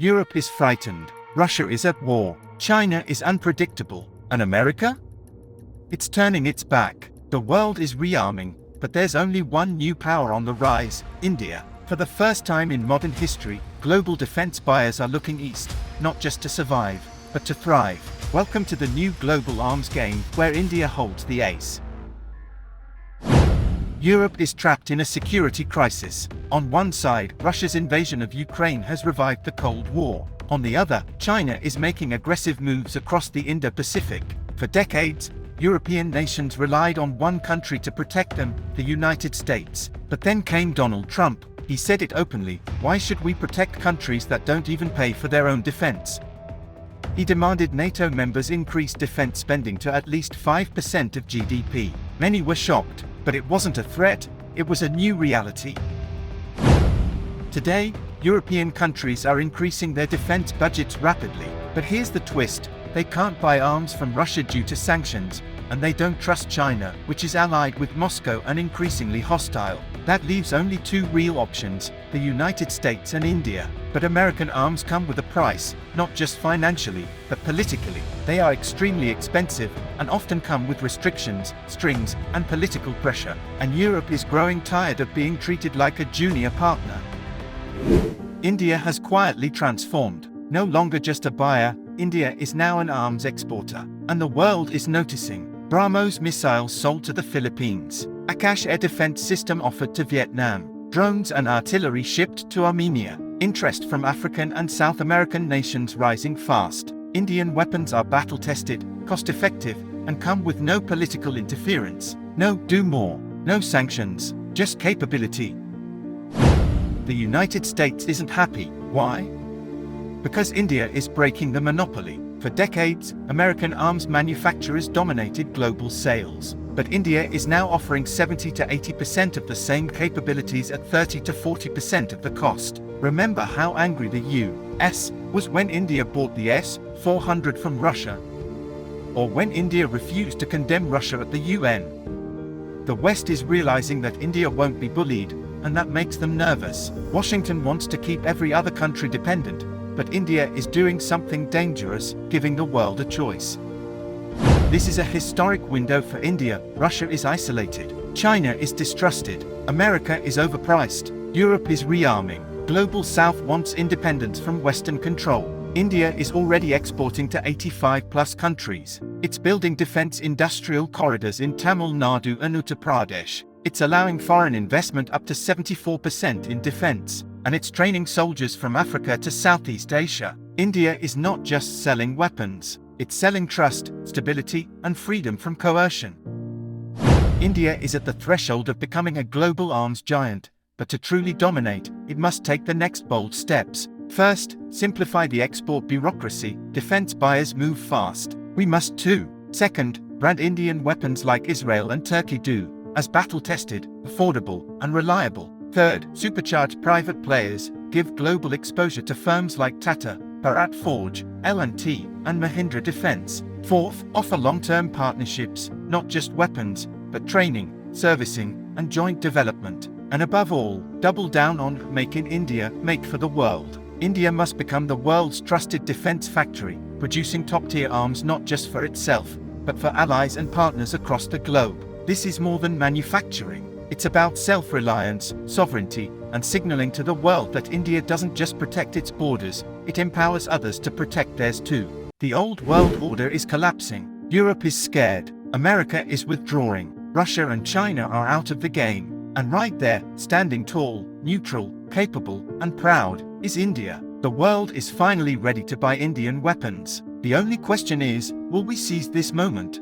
Europe is frightened, Russia is at war, China is unpredictable, and America? It's turning its back. The world is rearming, but there's only one new power on the rise: India. For the first time in modern history, global defense buyers are looking east, not just to survive, but to thrive. Welcome to the new global arms game, where India holds the ace. Europe is trapped in a security crisis. On one side, Russia's invasion of Ukraine has revived the Cold War. On the other, China is making aggressive moves across the Indo-Pacific. For decades, European nations relied on one country to protect them, the United States. But then came Donald Trump. He said it openly: why should we protect countries that don't even pay for their own defense? He demanded NATO members increase defense spending to at least 5% of GDP. Many were shocked, but it wasn't a threat, it was a new reality. Today, European countries are increasing their defense budgets rapidly. But here's the twist: they can't buy arms from Russia due to sanctions, and they don't trust China, which is allied with Moscow and increasingly hostile. That leaves only two real options: the United States and India. But American arms come with a price, not just financially, but politically. They are extremely expensive, and often come with restrictions, strings, and political pressure. And Europe is growing tired of being treated like a junior partner. India has quietly transformed. No longer just a buyer, India is now an arms exporter. And the world is noticing. BrahMos missiles sold to the Philippines. Akash air defense system offered to Vietnam. Drones and artillery shipped to Armenia. Interest from African and South American nations rising fast. Indian weapons are battle-tested, cost-effective, and come with no political interference. No do more. No sanctions. Just capability. The United States isn't happy. Why? Because India is breaking the monopoly. For decades, American arms manufacturers dominated global sales. But India is now offering 70 to 80% of the same capabilities at 30 to 40% of the cost. Remember how angry the US was when India bought the S-400 from Russia? Or when India refused to condemn Russia at the UN? The West is realizing that India won't be bullied, and that makes them nervous. Washington wants to keep every other country dependent, but India is doing something dangerous, giving the world a choice. This is a historic window for India. Russia is isolated. China is distrusted. America is overpriced. Europe is rearming. Global South wants independence from Western control. India is already exporting to 85+ countries. It's building defense industrial corridors in Tamil Nadu and Uttar Pradesh. It's allowing foreign investment up to 74% in defense. And it's training soldiers from Africa to Southeast Asia. India is not just selling weapons. It's selling trust, stability, and freedom from coercion. India is at the threshold of becoming a global arms giant, but to truly dominate, it must take the next bold steps. First, simplify the export bureaucracy. Defense buyers move fast. We must too. Second, brand Indian weapons like Israel and Turkey do, as battle-tested, affordable, and reliable. Third, supercharge private players. Give global exposure to firms like Tata, Bharat Forge, L&T, and Mahindra Defense. Fourth, offer long-term partnerships, not just weapons, but training, servicing, and joint development. And above all, double down on Make in India, make for the world. India must become the world's trusted defense factory, producing top-tier arms not just for itself, but for allies and partners across the globe. This is more than manufacturing. It's about self-reliance, sovereignty, and signaling to the world that India doesn't just protect its borders, it empowers others to protect theirs too. The old world order is collapsing. Europe is scared. America is withdrawing. Russia and China are out of the game. And right there, standing tall, neutral, capable, and proud, is India. The world is finally ready to buy Indian weapons. The only question is, will we seize this moment?